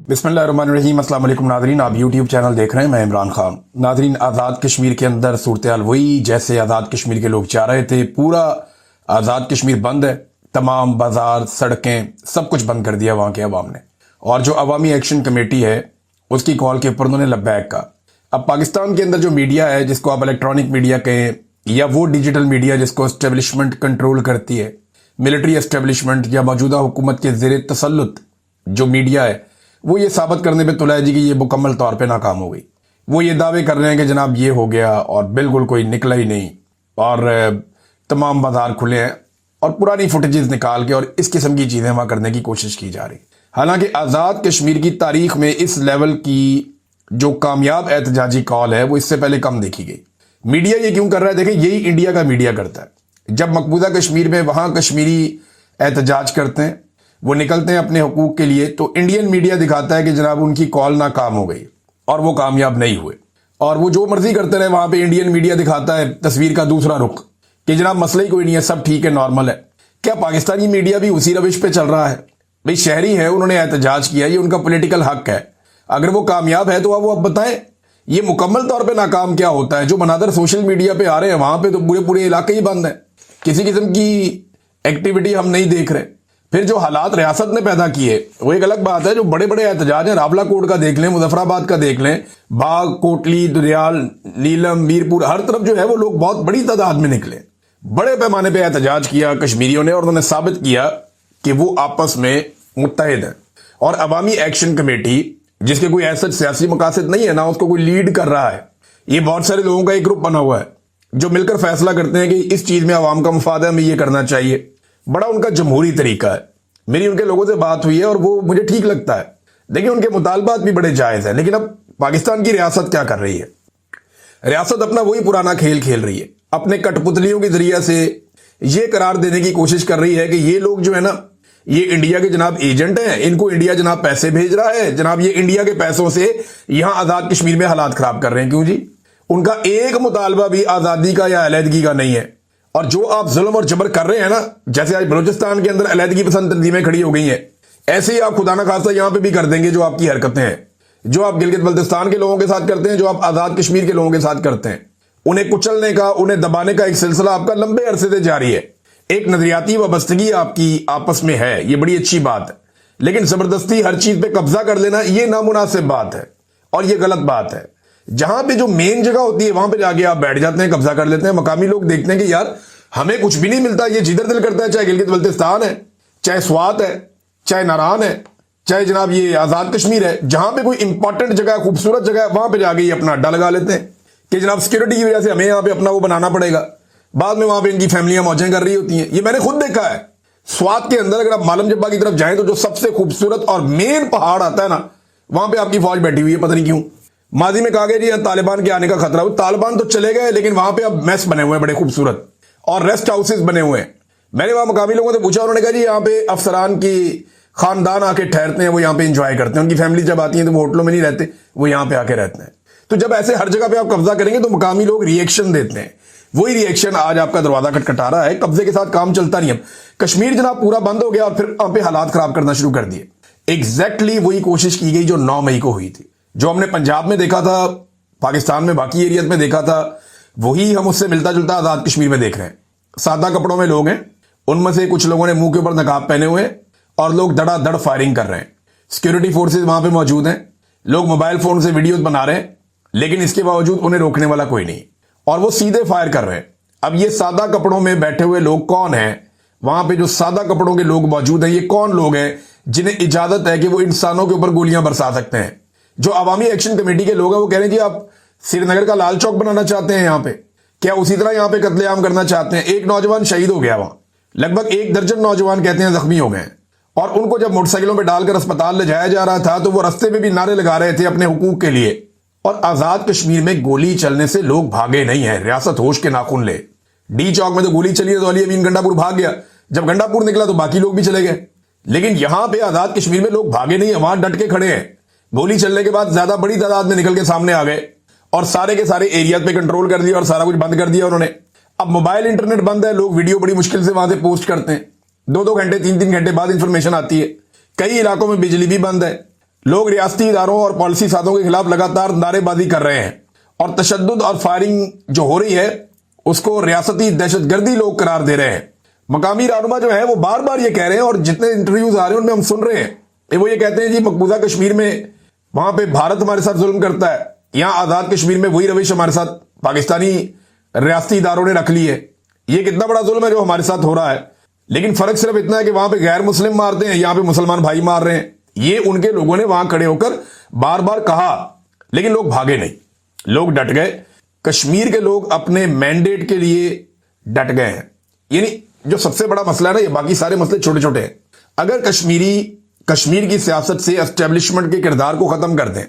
बिस्मिल्लाहिर्रहमानिर्रहीम। अस्सलाम वालेकुम नाज़रीन, आप यूट्यूब चैनल देख रहे हैं, मैं इमरान खान। नाज़रीन, आज़ाद कश्मीर के अंदर सूरत हाल वही जैसे आज़ाद कश्मीर के लोग चाह रहे थे। पूरा आज़ाद कश्मीर बंद है, तमाम बाजार सड़कें सब कुछ बंद कर दिया वहाँ के अवाम ने। और जो अवामी एक्शन कमेटी है उसकी कॉल के ऊपर उन्होंने लब्बैक कहा। अब पाकिस्तान के अंदर जो मीडिया है, जिसको आप इलेक्ट्रॉनिक मीडिया कहें या वो डिजिटल मीडिया जिसको एस्टेब्लिशमेंट कंट्रोल करती है, मिलिट्री एस्टेब्लिशमेंट या मौजूदा हुकूमत के ज़ेर तसल्लुत जो मीडिया है, वो ये साबित करने पे तुला है जी कि ये मुकम्मल तौर पे नाकाम हो गई। वो ये दावे कर रहे हैं कि जनाब ये हो गया और बिल्कुल कोई निकला ही नहीं और तमाम बाजार खुले हैं और पुरानी फुटेजेस निकाल के और इस किस्म की चीज़ें वहाँ करने की कोशिश की जा रही। हालांकि आज़ाद कश्मीर की तारीख में इस लेवल की जो कामयाब एहतजाजी कॉल है वो इससे पहले कम देखी गई। मीडिया ये क्यों कर रहा है? देखें, यही इंडिया का मीडिया करता है। जब मकबूजा कश्मीर में वहाँ कश्मीरी एहतजाज करते हैं, वो निकलते हैं अपने हुकूक के लिए, तो इंडियन मीडिया दिखाता है कि जनाब उनकी कॉल नाकाम हो गई और वो कामयाब नहीं हुए। और वो जो मर्जी करते रहे, वहां पे इंडियन मीडिया दिखाता है तस्वीर का दूसरा रुख कि जनाब मसला ही कोई नहीं है, सब ठीक है, नॉर्मल है। क्या पाकिस्तानी मीडिया भी उसी रविश पे चल रहा है? भाई शहरी है, उन्होंने एहतजाज किया, ये उनका पॉलिटिकल हक है। अगर वो कामयाब है तो अब वो अब बताएं ये मुकम्मल तौर पर नाकाम क्या होता है। जो मनादर सोशल मीडिया पे आ रहे हैं वहां पे तो पूरे पूरे इलाके ही बंद है, किसी किस्म की एक्टिविटी हम नहीं देख रहे। फिर जो हालात रियासत ने पैदा किए वो एक अलग बात है। जो बड़े बड़े एहतजाज हैं, रावला कोट का देख लें, मुजफ्फराबाद का देख लें, बाग, कोटली, दुरियाल, नीलम, मीरपुर, हर तरफ जो है वो लोग बहुत बड़ी तादाद में निकले, बड़े पैमाने पे एहतजाज किया कश्मीरियों ने और उन्होंने साबित किया कि वो आपस में मुत्तहिद है। और अवामी एक्शन कमेटी, जिसके कोई ऐसा सियासी मकासद नहीं है, ना उसको कोई लीड कर रहा है, ये बहुत सारे लोगों का एक ग्रुप बना हुआ है जो मिलकर फैसला करते हैं कि इस चीज में अवाम का मुफाद है, हमें ये करना चाहिए। बड़ा उनका जमहूरी तरीका है। मेरी उनके लोगों से बात हुई है और वो मुझे ठीक लगता है। देखिए, उनके मुतालबात भी बड़े जायज हैं, लेकिन अब पाकिस्तान की रियासत क्या कर रही है? रियासत अपना वही पुराना खेल खेल रही है। अपने कठपुतलियों के जरिए से ये करार देने की कोशिश कर रही है कि ये लोग जो है ना, ये इंडिया के जनाब एजेंट हैं, इनको इंडिया जनाब पैसे भेज रहा है, जनाब ये इंडिया के पैसों से यहां आजाद कश्मीर में हालात खराब कर रहे हैं। क्यों जी? उनका एक मुतालबा भी आजादी का या अलहदगी का नहीं है। और जो आप जुल्म और जबर कर रहे हैं ना, जैसे आज बलूचिस्तान के अंदर अलहदगी पसंद तंजीमें खड़ी हो गई हैं, ऐसे ही आप खुदा ना खास्ता यहां पे भी कर देंगे। जो आपकी हरकतें हैं, जो आप गिलगित बल्तिस्तान के लोगों के साथ करते हैं, जो आप आजाद कश्मीर के लोगों के साथ करते हैं, उन्हें कुचलने का, उन्हें दबाने का एक सिलसिला आपका लंबे अरसे से जारी है। एक नजरियाती वाबस्तगी आपकी आपस में है, ये बड़ी अच्छी बात है, लेकिन जबरदस्ती हर चीज पे कब्जा कर लेना ये नामुनासिब बात है और ये गलत बात है। जहां पे जो मेन जगह होती है वहां पे जाके आप बैठ जाते हैं, कब्जा कर लेते हैं। मकामी लोग देखते हैं कि यार हमें कुछ भी नहीं मिलता, ये जिधर दिल करता है, चाहे गिलगित बल्तिस्तान है, चाहे स्वात है, चाहे नारान है, चाहे जनाब ये आजाद कश्मीर है, जहां पे कोई इंपॉर्टेंट जगह है, खूबसूरत जगह है, वहां पे जाके ये अपना अड्डा लगा लेते हैं कि जनाब सिक्योरिटी की वजह से हमें यहां पे अपना वो बनाना पड़ेगा। बाद में वहां पे इनकी फैमिलियां मौजें कर रही होती हैं। ये मैंने खुद देखा है। स्वात के अंदर अगर आप मालम जब्बा की तरफ जाएं तो जो सबसे खूबसूरत और मेन पहाड़ आता है ना, वहां पे आपकी फौज बैठी हुई है, पता नहीं क्यों। माजी में कहा गया जी तालिबान के आने का खतरा, वो तालिबान तो चले गए, लेकिन वहां पे अब मेस बने हुए हैं बड़े खूबसूरत और रेस्ट हाउसेस बने हुए हैं। मैंने वहां मकामी लोगों से पूछा, उन्होंने कहा जी यहाँ पे अफसरान की खानदान आके ठहरते हैं, वो यहाँ पे इंजॉय करते हैं, उनकी फैमिली जब आती है तो वो होटलों में नहीं रहते, वो यहाँ पे आके रहते हैं। तो जब ऐसे हर जगह पे आप कब्जा करेंगे तो मकामी लोग रिएक्शन देते हैं। वही रिएक्शन आज आपका दरवाजा खटखटा रहा है। कब्जे के साथ काम चलता नहीं। अब कश्मीर जनाब पूरा बंद हो गया और फिर वहां पे हालात खराब करना शुरू कर दिए। एग्जैक्टली वही कोशिश की गई जो 9 मई को हुई थी, जो हमने पंजाब में देखा था, पाकिस्तान में बाकी एरियाज में देखा था, वही हम उससे मिलता जुलता आजाद कश्मीर में देख रहे हैं। सादा कपड़ों में लोग हैं, उनमें से कुछ लोगों ने मुंह के ऊपर नकाब पहने हुए हैं और लोग धड़ाधड़ फायरिंग कर रहे हैं। सिक्योरिटी फोर्सेज वहां पे मौजूद हैं, लोग मोबाइल फोन से वीडियोज बना रहे हैं, लेकिन इसके बावजूद उन्हें रोकने वाला कोई नहीं और वो सीधे फायर कर रहे हैं। अब ये सादा कपड़ों में बैठे हुए लोग कौन हैं? वहां पे जो सादा कपड़ों के लोग मौजूद हैं, ये कौन लोग हैं जिन्हें इजाजत है कि वो इंसानों के ऊपर गोलियां बरसा सकते हैं? जो अवामी एक्शन कमेटी के लोग हैं वो कह रहे हैं जी आप श्रीनगर का लाल चौक बनाना चाहते हैं यहां पे, क्या उसी तरह यहां पे कत्लेआम करना चाहते हैं? एक नौजवान शहीद हो गया, वहां लगभग 1 दर्जन नौजवान कहते हैं जख्मी हो गए हैं और उनको जब मोटरसाइकिलों में डालकर अस्पताल ले जाया जा रहा था तो वो रास्ते में भी नारे लगा रहे थे अपने हुकूक के लिए। और आजाद कश्मीर में गोली चलने से लोग भागे नहीं है। रियासत होश के नाखून ले। डी चौक में तो गोली चली है तो अली अमीन गंडापुर भाग गया, जब गंडापुर निकला तो बाकी लोग भी चले गए, लेकिन यहां पे आजाद कश्मीर में लोग भागे नहीं है, वहां डट के खड़े हैं। गोली चलने के बाद ज्यादा बड़ी तादाद में निकल के सामने आ गए और सारे के सारे एरिया पे कंट्रोल कर दिया और सारा कुछ बंद कर दिया उन्होंने। अब मोबाइल इंटरनेट बंद है, लोग वीडियो बड़ी मुश्किल से वहां से पोस्ट करते हैं, 2-2 घंटे 3-3 घंटे बाद इंफॉर्मेशन आती है। कई इलाकों में बिजली भी बंद है। लोग रियासती इदारों और पॉलिसी साधों के खिलाफ लगातार नारेबाजी कर रहे हैं और तशद्दुद और फायरिंग जो हो रही है उसको रियासती दहशतगर्दी लोग करार दे रहे हैं। मकामी रहनुमा जो है वो बार बार ये कह रहे हैं और जितने इंटरव्यूज आ रहे हैं उनमें हम सुन रहे हैं, वो ये कहते हैं जी मकबूजा कश्मीर में वहां पे भारत हमारे साथ जुल्म करता है, यहां आजाद कश्मीर में वही रविश हमारे साथ पाकिस्तानी रियासती इदारों ने रख ली है। ये कितना बड़ा जुल्म है जो हमारे साथ हो रहा है। लेकिन फर्क सिर्फ इतना है कि वहां पे गैर मुस्लिम मारते हैं, यहां पे मुसलमान भाई मार रहे हैं। ये उनके लोगों ने वहां खड़े होकर बार बार कहा, लेकिन लोग भागे नहीं, लोग डट गए। कश्मीर के लोग अपने मैंडेट के लिए डट गए हैं। यानी जो सबसे बड़ा मसला है ना, ये बाकी सारे मसले छोटे छोटे हैं। अगर कश्मीर की सियासत से एस्टेब्लिशमेंट के किरदार को खत्म कर दें,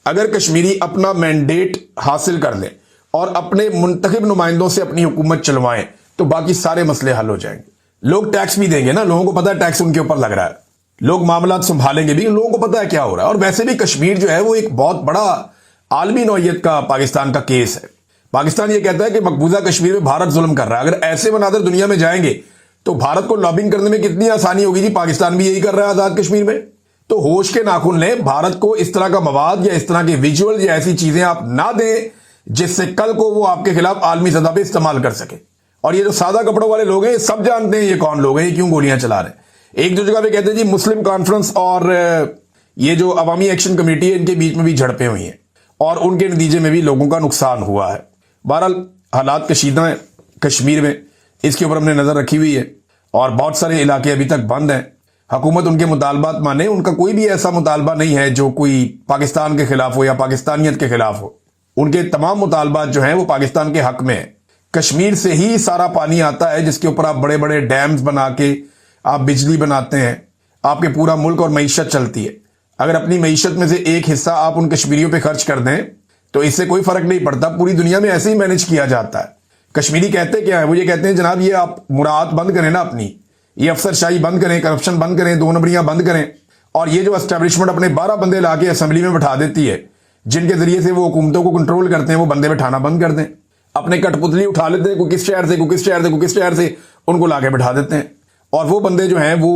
अगर कश्मीरी अपना मैंडेट हासिल कर लें और अपने मुंतखब नुमाइंदों से अपनी हुकूमत चलवाएं तो बाकी सारे मसले हल हो जाएंगे। लोग टैक्स भी देंगे ना, लोगों को पता है टैक्स उनके ऊपर लग रहा है, लोग मामला संभालेंगे भी, लोगों को पता है क्या हो रहा है। और वैसे भी कश्मीर जो है वो एक बहुत बड़ा आलमी नौइयत का पाकिस्तान का केस है। पाकिस्तान ये कहता है कि मकबूजा कश्मीर में भारत जुल्म कर रहा है। अगर ऐसे मनाजर दुनिया में जाएंगे तो भारत को लॉबिंग करने में कितनी आसानी होगी जी, पाकिस्तान भी यही कर रहा है आजाद कश्मीर में। तो होश के नाखून लें, भारत को इस तरह का मवाद या इस तरह के विजुअल या ऐसी चीजें आप ना दें जिससे कल को वो आपके खिलाफ आलमी सतह पे इस्तेमाल कर सके। और ये जो सादा कपड़ों वाले लोग हैं, सब जानते हैं ये कौन लोग हैं, ये क्यों गोलियां चला रहे हैं। एक दो जगह पे कहते हैं जी मुस्लिम कॉन्फ्रेंस और ये जो अवामी एक्शन कमेटी है इनके बीच में भी झड़पें हुई हैं और उनके नतीजे में भी लोगों का नुकसान हुआ है। बहरहाल हालात कशीदा हैं कश्मीर में, इसके ऊपर हमने नजर रखी हुई है और बहुत सारे इलाके अभी तक बंद हैं। हुकूमत उनके मुतालबात माने, उनका कोई भी ऐसा मुतालबा नहीं है जो कोई पाकिस्तान के खिलाफ हो या पाकिस्तानियत के खिलाफ हो। उनके तमाम मुतालबात जो हैं वो पाकिस्तान के हक में है। कश्मीर से ही सारा पानी आता है जिसके ऊपर आप बड़े बड़े डैम्स बना के आप बिजली बनाते हैं, आपके पूरा मुल्क और मईशत चलती है। अगर अपनी मईशत में से एक हिस्सा आप उन कश्मीरियों पे खर्च कर दें तो इससे कोई फर्क नहीं पड़ता, पूरी दुनिया में ऐसे ही मैनेज किया जाता है। कश्मीरी कहते क्या है, वो ये कहते हैं जनाब ये आप मुराद बंद करें ना अपनी, ये अफसरशाही बंद करें, करप्शन बंद करें, दो नंबरियां बंद करें। और ये जो एस्टेब्लिशमेंट अपने 12 बंदे लाके असेंबली में बैठा देती है जिनके जरिए से वो हुकूमतों को कंट्रोल करते हैं, वो बंदे बैठाना बंद कर दें। अपने कठपुतली उठा लेते हैं, कोई किस शहर से, कोई किस शहर से, कोई किस शहर से, उनको लाके बैठा देते हैं। और वो बंदे जो हैं वो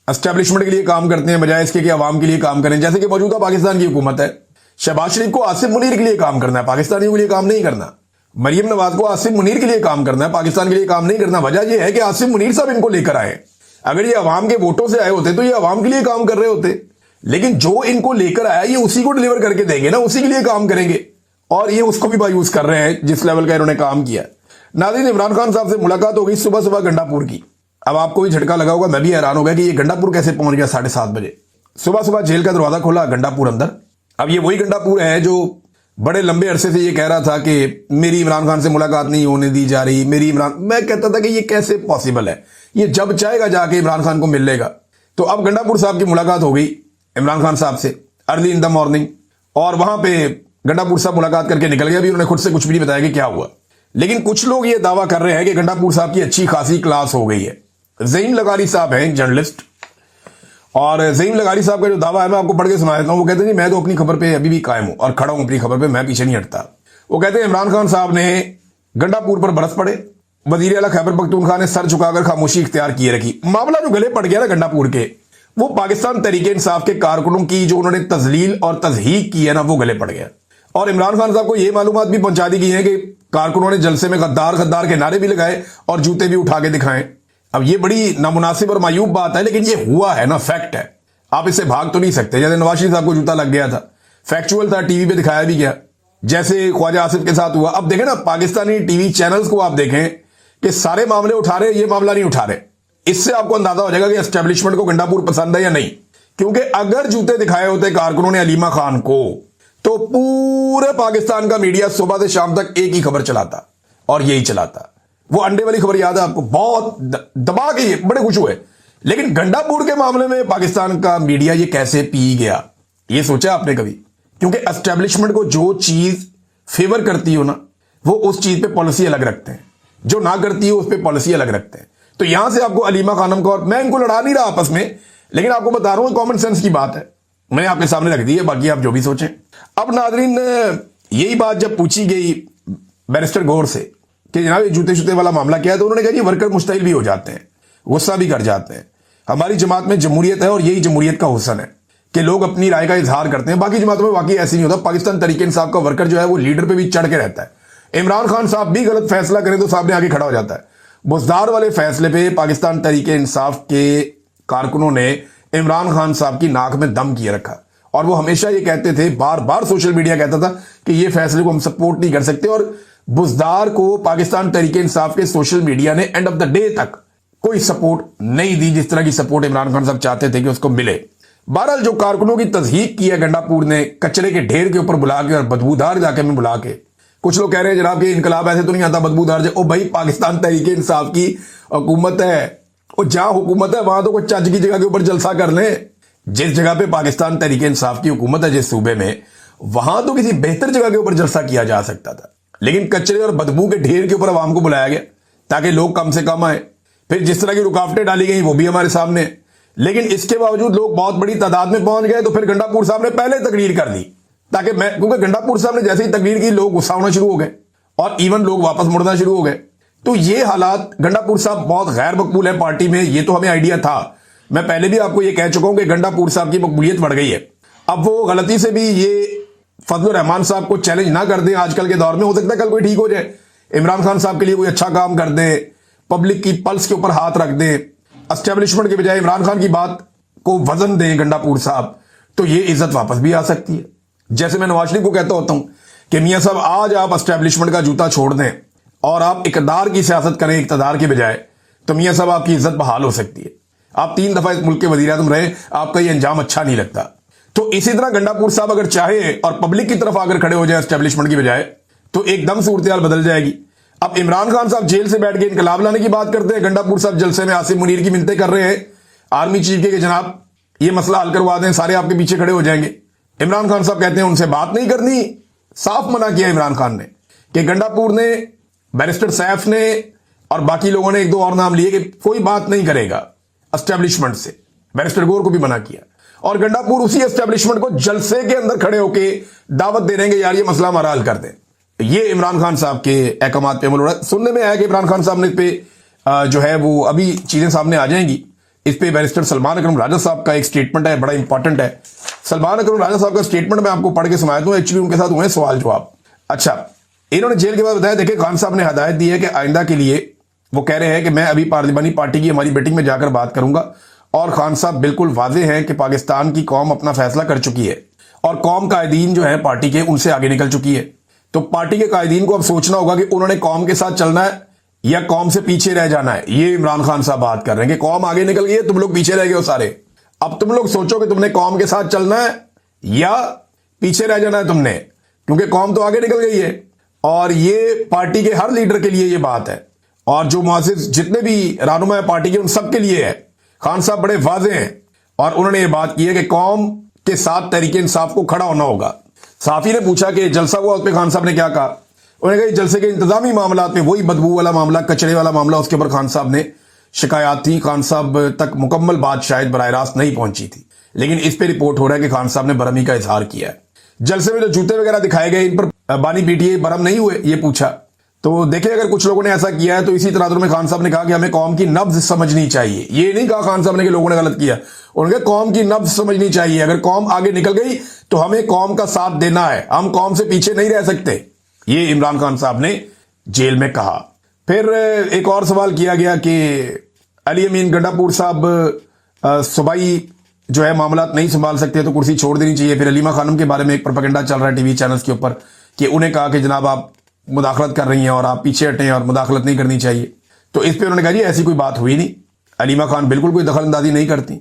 एस्टेब्लिशमेंट के लिए काम करते हैं बजाय इसके कि अवाम के लिए काम करें। जैसे कि मौजूदा पाकिस्तान की हुकूमत है, शहबाज शरीफ को आसिफ मुनीर के लिए काम करना है, पाकिस्तानियों के लिए काम नहीं करना। मरियम नवाज को आसिफ मुनीर के लिए काम करना है, पाकिस्तान के लिए काम नहीं करना। वजह यह है कि आसिफ मुनीर साहब इनको लेकर आए। अगर ये अवाम के वोटों से आए होते तो ये अवाम के लिए काम कर रहे होते, लेकिन जो इनको लेकर आया ये उसी को डिलीवर करके देंगे ना, उसी के लिए काम करेंगे। और ये उसको भी मायूस कर रहे हैं जिस लेवल का इन्होंने काम किया। नाज़रीन, इमरान खान साहब से मुलाकात हो गई सुबह सुबह गंडापुर की। अब आपको भी झटका लगा होगा, मैं भी हैरान हो गया कि ये गंडापुर कैसे पहुंच गया 7:30 बजे। सुबह सुबह जेल का दरवाजा खोला, गंडापुर अंदर। अब ये वही गंडापुर है जो बड़े लंबे अरसे से ये कह रहा था कि मेरी इमरान खान से मुलाकात नहीं होने दी जा रही, मैं कहता था कि ये कैसे पॉसिबल है, ये जब चाहेगा जाके इमरान खान को मिल लेगा। तो अब गंडापुर साहब की मुलाकात हो गई इमरान खान साहब से अर्ली इन द मॉर्निंग, और वहां पे गंडापुर साहब मुलाकात करके निकल गया। अभी उन्होंने खुद से कुछ भी नहीं बताया कि क्या हुआ, लेकिन कुछ लोग ये दावा कर रहे हैं कि गंडापुर साहब की अच्छी खासी क्लास हो गई है। ज़हीम लगारी साहब हैं जर्नलिस्ट, और ज़हीम लगारी साहब का जो दावा है मैं आपको पढ़ के सुना देता हूं। वो कहते हैं मैं तो अपनी खबर पे अभी भी कायम हूं और खड़ा हूं अपनी खबर पे, मैं पीछे नहीं हटता। वो कहते हैं इमरान खान साहब ने गंडापुर पर बरस पड़े, वजीर आला खैबर पख्तूनख्वा ने सर झुकाकर खामोशी इख्तियार किए रखी। मामला जो गले पड़ गया ना गंडापुर के, वो पाकिस्तान तहरीक इंसाफ के कारकुनों की जो उन्होंने तजलील और तजहीक की है ना, वो गले पड़ गया। और इमरान खान साहब को ये मालूमात भी पहुंचा दी गई है कि कारकुनों ने जलसे में गद्दार गद्दार के नारे भी लगाए और जूते भी उठा के दिखाएं। अब ये बड़ी नामुनासिब और मायूब बात है, लेकिन ये हुआ है ना, फैक्ट है, आप इससे भाग तो नहीं सकते। जैसे नवाज शरीफ साहब को जूता लग गया था, फैक्चुअल था, टीवी पे दिखाया भी गया, जैसे ख्वाजा आसिफ के साथ हुआ। अब देखें ना, पाकिस्तानी टीवी चैनल्स को आप देखें कि सारे मामले उठा रहे, ये मामला नहीं उठा रहे। इससे आपको अंदाजा हो जाएगा कि एस्टेब्लिशमेंट को गंडापुर पसंद है या नहीं। क्योंकि अगर जूते दिखाए होते कारकुनों ने अलीमा खान को, तो पूरे पाकिस्तान का मीडिया सुबह से शाम तक एक ही खबर चलाता और यही चलाता। वो अंडे वाली खबर याद है आपको, बहुत दबा के बड़े खुश हुए। लेकिन गंडापुर के मामले में पाकिस्तान का मीडिया ये कैसे पी गया, ये सोचा आपने कभी? क्योंकि एस्टेब्लिशमेंट को जो चीज फेवर करती हो ना, वो उस चीज पे पॉलिसी अलग रखते हैं, जो ना करती है उस पर पॉलिसी अलग रखते हैं। तो यहां से आपको अलीमा खानम को, और मैं इनको लड़ा नहीं रहा आपस में, लेकिन आपको बता रहा हूं कॉमन सेंस की बात है, मैंने आपके सामने रख दी है, बाकी आप जो भी सोचें। अब नाजरीन, यही बात जब पूछी गई बैरिस्टर गौर से कि जनाब ये जूते शूते वाला मामला क्या है, तो उन्होंने कहा जी वर्कर मुश्तइल भी हो जाते हैं, गुस्सा भी कर जाते हैं। हमारी जमात में जमहूरियत है और यही जमहूरियत का हुस्न है کہ لوگ اپنی رائے کا اظہار کرتے ہیں. باقی جماعتوں میں واقعی ایسے نہیں ہوتا. پاکستان تحریک انصاف کا ورکر جو ہے وہ لیڈر پہ بھی چڑھ کے رہتا ہے. عمران خان صاحب بھی غلط فیصلہ کریں تو سامنے آگے کھڑا ہو جاتا ہے. بزدار والے فیصلے پہ پاکستان تحریک انصاف کے کارکنوں نے عمران خان صاحب کی ناک میں دم کیے رکھا, اور وہ ہمیشہ یہ کہتے تھے, بار بار سوشل میڈیا کہتا تھا کہ یہ فیصلے کو ہم سپورٹ نہیں کر سکتے. اور بزدار کو پاکستان تحریک انصاف کے سوشل میڈیا نے اینڈ آف دا ڈے تک کوئی سپورٹ نہیں دی, جس طرح کی سپورٹ عمران خان صاحب چاہتے تھے کہ اس کو ملے. بہرحال جو کارکنوں کی تضحیق کی ہے گنڈا پور نے کچرے کے ڈھیر کے اوپر بلا کے اور بدبودار علاقے میں بلا کے, کچھ لوگ کہہ رہے ہیں جناب کہ انقلاب ایسے تو نہیں آتا بدبودار جائے. او بھائی, پاکستان تحریک انصاف کی حکومت ہے, اور جہاں حکومت ہے وہاں تو کوئی چج کی جگہ کے اوپر جلسہ کر لیں. جس جگہ پہ پاکستان تحریک انصاف کی حکومت ہے جس صوبے میں, وہاں تو کسی بہتر جگہ کے اوپر جلسہ کیا جا سکتا تھا, لیکن کچرے اور بدبو کے ڈھیر کے اوپر عوام کو بلایا گیا تاکہ لوگ کم سے کم آئے. پھر جس طرح کی رکاوٹیں ڈالی گئی وہ بھی ہمارے سامنے, لیکن اس کے باوجود لوگ بہت بڑی تعداد میں پہنچ گئے. تو پھر گنڈا پور صاحب نے پہلے تقریر کر دی تاکہ کیونکہ گنڈا پور صاحب نے جیسے ہی تقریر کی لوگ غصہ ہونا شروع ہو گئے اور ایون لوگ واپس مڑنا شروع ہو گئے. تو یہ حالات, گنڈا پور صاحب بہت غیر مقبول ہے پارٹی میں, یہ تو ہمیں آئیڈیا تھا. میں پہلے بھی آپ کو یہ کہہ چکا ہوں کہ گنڈا پور صاحب کی مقبولیت بڑھ گئی ہے. اب وہ غلطی سے بھی یہ فضل الرحمان صاحب کو چیلنج نہ کر دیں آج کل کے دور میں, ہو سکتا ہے کل کوئی ٹھیک ہو جائے, عمران خان صاحب کے لیے کوئی اچھا کام کر دیں, پبلک کی پلس کے اوپر ہاتھ رکھ دیں, اسٹیبلشمنٹ کے بجائے عمران خان کی بات کو وزن دیں گنڈا پور صاحب, تو یہ عزت واپس بھی آ سکتی ہے. جیسے میں نواز شریف کو کہتا ہوتا ہوں کہ میاں صاحب آج آپ اسٹیبلشمنٹ کا جوتا چھوڑ دیں اور آپ اقتدار کی سیاست کریں اقتدار کے بجائے, تو میاں صاحب آپ کی عزت بحال ہو سکتی ہے. آپ 3 دفعہ اس ملک کے وزیر اعظم رہے, آپ کا یہ انجام اچھا نہیں لگتا. تو اسی طرح گنڈا پور صاحب اگر چاہے اور پبلک کی طرف اگر کھڑے ہو جائے اسٹیبلشمنٹ کی بجائے, تو ایک دم صورتحال بدل جائے گی. اب عمران خان صاحب جیل سے بیٹھ کے انقلاب لانے کی بات کرتے ہیں, گنڈا پور صاحب جلسے میں عاصم منیر کی منتیں کر رہے ہیں آرمی چیف کے کہ جناب یہ مسئلہ حل کروا دیں, سارے آپ کے پیچھے کھڑے ہو جائیں گے. عمران خان صاحب کہتے ہیں ان سے بات نہیں کرنی. صاف منع کیا عمران خان نے کہ گنڈا پور نے, بیرسٹر سیف نے اور باقی لوگوں نے 1-2 اور نام لیے کہ کوئی بات نہیں کرے گا اسٹیبلشمنٹ سے. بیرسٹر گور کو بھی منع کیا, اور گنڈا پور اسی اسٹیبلشمنٹ کو جلسے کے اندر کھڑے ہو کے دعوت دے رہے ہیں کہ یار یہ مسئلہ ہمارا حل کر دیں. یہ عمران خان صاحب کے احکامات پہ عمل ہو رہا ہے. سننے میں آیا کہ عمران خان صاحب نے اس پہ جو ہے وہ ابھی چیزیں سامنے آ جائیں گی. اس پہ بیرسٹر سلمان اکرم راجہ صاحب کا ایک سٹیٹمنٹ ہے, بڑا امپورٹنٹ ہے. سلمان اکرم راجہ صاحب کا سٹیٹمنٹ میں آپ کو پڑھ کے سنایا دوں, ایکچولی ان کے ساتھ ہوئے سوال جواب. اچھا, انہوں نے جیل کے بعد بتایا, دیکھیں خان صاحب نے ہدایت دی ہے کہ آئندہ کے لیے وہ کہہ رہے ہیں کہ میں ابھی پارلیمانی پارٹی کی ہماری میٹنگ میں جا کر بات کروں گا, اور خان صاحب بالکل واضح ہیں کہ پاکستان کی قوم اپنا فیصلہ کر چکی ہے اور قوم قائدین جو ہیں پارٹی کے ان سے آگے نکل چکی ہے. تو پارٹی کے قائدین کو اب سوچنا ہوگا کہ انہوں نے قوم کے ساتھ چلنا ہے یا قوم سے پیچھے رہ جانا ہے. یہ عمران خان صاحب بات کر رہے ہیں کہ قوم آگے نکل گئی ہے, تم لوگ پیچھے رہ گئے ہو سارے. اب تم لوگ سوچو کہ تم نے قوم کے ساتھ چلنا ہے یا پیچھے رہ جانا ہے تم نے, کیونکہ قوم تو آگے نکل گئی ہے. اور یہ پارٹی کے ہر لیڈر کے لیے یہ بات ہے, اور جو معزز جتنے بھی رہنما ہیں پارٹی کے ان سب کے لیے ہے. خان صاحب بڑے واضح ہیں اور انہوں نے یہ بات کی ہے کہ قوم کے ساتھ تحریک انصاف کو کھڑا ہونا ہوگا. صحافی نے پوچھا کہ جلسہ ہوا, اس پہ خان صاحب نے کیا کہا. انہوں نے کہا جلسے کے انتظامی معاملات میں وہی بدبو والا معاملہ, کچرے والا معاملہ, اس کے اوپر خان صاحب نے شکایات تھی. خان صاحب تک مکمل بات شاید براہ راست نہیں پہنچی تھی, لیکن اس پہ رپورٹ ہو رہا ہے کہ خان صاحب نے برہمی کا اظہار کیا ہے. جلسے میں جو جوتے وغیرہ دکھائے گئے ان پر بانی پی ٹی آئی برہم نہیں ہوئے, یہ پوچھا. تو دیکھیں اگر کچھ لوگوں نے ایسا کیا ہے تو اسی تناظر میں خان صاحب نے کہا کہ ہمیں قوم کی نبض سمجھنی چاہیے. یہ نہیں کہا خان صاحب نے کہ لوگوں نے غلط کیا, انہوں نے کہا قوم کی نبض سمجھنی چاہیے. اگر قوم آگے نکل گئی تو ہمیں قوم کا ساتھ دینا ہے, ہم قوم سے پیچھے نہیں رہ سکتے. یہ عمران خان صاحب نے جیل میں کہا. پھر ایک اور سوال کیا گیا کہ علی امین گنڈا پور صاحب صوبائی جو ہے معاملات نہیں سنبھال سکتے تو کرسی چھوڑ دینی چاہیے. پھر علیمہ خانم کے بارے میں ایک پروپیگنڈا چل رہا ہے ٹی وی چینلز کے اوپر کہ انہیں کہا کہ جناب آپ مداخلت کر رہی ہیں اور آپ پیچھے ہٹیں اور مداخلت نہیں کرنی چاہیے. تو اس پہ انہوں نے کہا جی ایسی کوئی بات ہوئی نہیں, علیمہ خان بالکل کوئی دخل اندازی نہیں کرتی,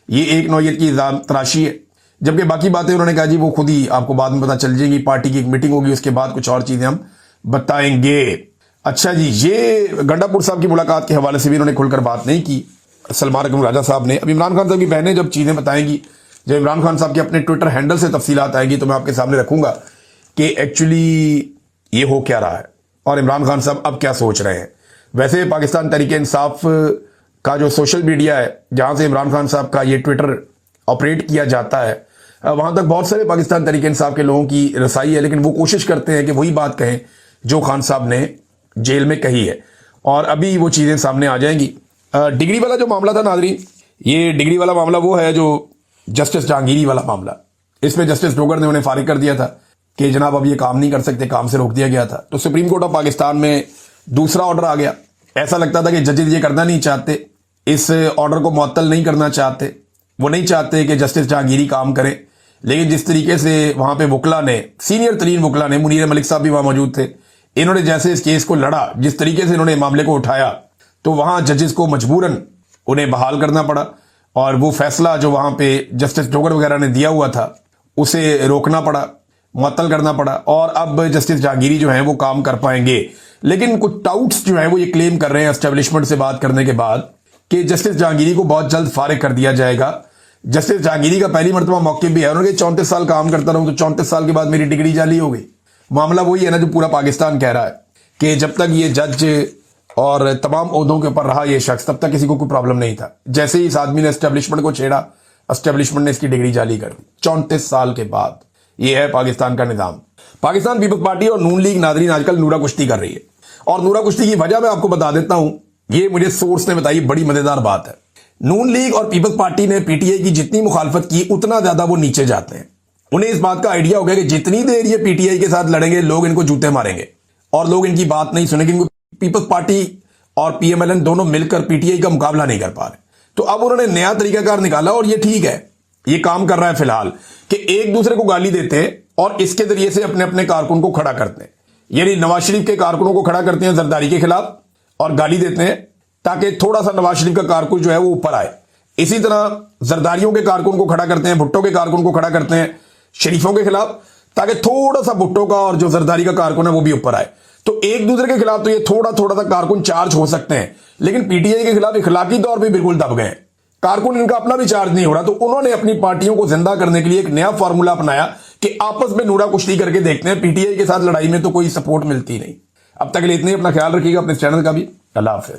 یہ ایک نوعیت کی الزام تراشی ہے. جبکہ باقی باتیں انہوں نے کہا جی وہ خود ہی آپ کو بعد میں پتہ چل جائے گی, پارٹی کی ایک میٹنگ ہوگی اس کے بعد کچھ اور چیزیں ہم بتائیں گے. اچھا جی, یہ گنڈا پور صاحب کی ملاقات کے حوالے سے بھی انہوں نے کھل کر بات نہیں کی سلمان اکرم راجہ صاحب نے. اب عمران خان صاحب کی بہنیں جب چیزیں بتائیں گی, جب عمران خان صاحب کے اپنے ٹویٹر ہینڈل سے تفصیلات آئیں گی تو میں آپ کے سامنے رکھوں گا کہ ایکچولی یہ ہو کیا رہا ہے اور عمران خان صاحب اب کیا سوچ رہے ہیں. ویسے پاکستان تحریک انصاف کا جو سوشل میڈیا ہے جہاں سے عمران خان صاحب کا یہ ٹویٹر آپریٹ کیا جاتا ہے, وہاں تک بہت سارے پاکستان تحریک انصاف کے لوگوں کی رسائی ہے, لیکن وہ کوشش کرتے ہیں کہ وہی بات کہیں جو خان صاحب نے جیل میں کہی ہے. اور ابھی وہ چیزیں سامنے آ جائیں گی. ڈگری والا جو معاملہ تھا ناظرین, یہ ڈگری والا معاملہ وہ ہے جو जस्टिस जहांगीरी वाला मामला, इसमें जस्टिस डोगर ने उन्हें फारिग कर दिया था कि जनाब अब ये काम नहीं कर सकते, काम से रोक दिया गया था। तो सुप्रीम कोर्ट ऑफ पाकिस्तान में दूसरा ऑर्डर आ गया। ऐसा लगता था कि जजेस ये करना नहीं चाहते, इस ऑर्डर को मुअत्तल नहीं करना चाहते, वो नहीं चाहते कि जस्टिस जहांगीरी काम करें। लेकिन जिस तरीके से वहां पे वकला ने, सीनियर तरीन वकला ने, मुनीर मलिक साहब भी वहां मौजूद थे, इन्होंने जैसे इस केस को लड़ा, जिस तरीके से इन्होंने मामले को उठाया, तो वहां जजेस को मजबूरन उन्हें बहाल करना पड़ा और वो फैसला जो वहां पे जस्टिस डोगर वगैरह ने दिया हुआ था उसे रोकना पड़ा, मुअत्तल करना पड़ा। और अब जस्टिस जहांगीरी जो है वो काम कर पाएंगे। लेकिन कुछ टाउट्स जो है वो ये क्लेम कर रहे हैं एस्टेब्लिशमेंट से बात करने के बाद कि जस्टिस जहांगीरी को बहुत जल्द फारिग कर दिया जाएगा। जस्टिस जहांगीरी का पहली मरतबा मौके भी है, उन्होंने 34 साल काम करता रहूं तो 34 साल के बाद मेरी डिग्री जाली हो गई। मामला वही है ना जो पूरा पाकिस्तान कह रहा है कि जब तक ये जज और तमाम ओहदों के ऊपर रहा ये शख्स, तब तक किसी को कोई प्रॉब्लम नहीं था। जैसे ही इस आदमी ने एस्टेब्लिशमेंट को छेड़ा, एस्टेब्लिशमेंट ने इसकी डिग्री जाली कर दी 34 साल के बाद। ये है पाकिस्तान का निजाम। पाकिस्तान पीपल्स पार्टी और नून लीग नादरीन आजकल नूरा कुश्ती कर रही है, और नूरा कुश्ती की वजह मैं आपको बता देता हूं। ये मुझे सोर्स ने बताई, बड़ी मजेदार बात है। नून लीग और पीपल्स पार्टी ने पीटीआई की जितनी मुखालफत की, उतना ज्यादा वो नीचे जाते हैं। उन्हें इस बात का आइडिया हो गया कि जितनी देर ये पीटीआई के साथ लड़ेंगे, लोग इनको जूते मारेंगे और लोग इनकी बात नहीं सुनेंगे, क्योंकि पीपल्स पार्टी और पीएमएलएन दोनों मिलकर पीटीआई का मुकाबला नहीं कर पा रहे। तो अब उन्होंने नया तरीकाकार निकाला, और ये ठीक है, ये काम कर रहा है फिलहाल, कि एक दूसरे को गाली देते हैं और इसके जरिए से अपने अपने कारकुन को खड़ा करते हैं। यानी नवाज शरीफ के कारकुनों को खड़ा करते हैं जरदारी के खिलाफ और गाली देते हैं, ताकि थोड़ा सा नवाज शरीफ का कारकुन जो है वो ऊपर आए। इसी तरह जरदारियों के कारकुन को खड़ा करते हैं, भुट्टो के कारकुन को खड़ा करते हैं शरीफों के खिलाफ, ताकि थोड़ा सा भुट्टो का और जो जरदारी का कारकुन है वो भी ऊपर आए। तो एक दूसरे के खिलाफ तो ये थोड़ा थोड़ा सा कारकुन चार्ज हो सकते हैं, लेकिन पीटीआई के खिलाफ इखलाकी तौर पर बिल्कुल दब गए। कारकुन इनका अपना भी चार्ज नहीं हो रहा, तो उन्होंने अपनी पार्टियों को जिंदा करने के लिए एक नया फॉर्मूला अपनाया कि आपस में नूरा कुश्ती करके देखते हैं। पीटीआई के साथ लड़ाई में तो कोई सपोर्ट मिलती नहीं। अब तक के लिए इतने, अपना ख्याल रखिएगा, अपने चैनल का भी। अल्लाह हाफिज़।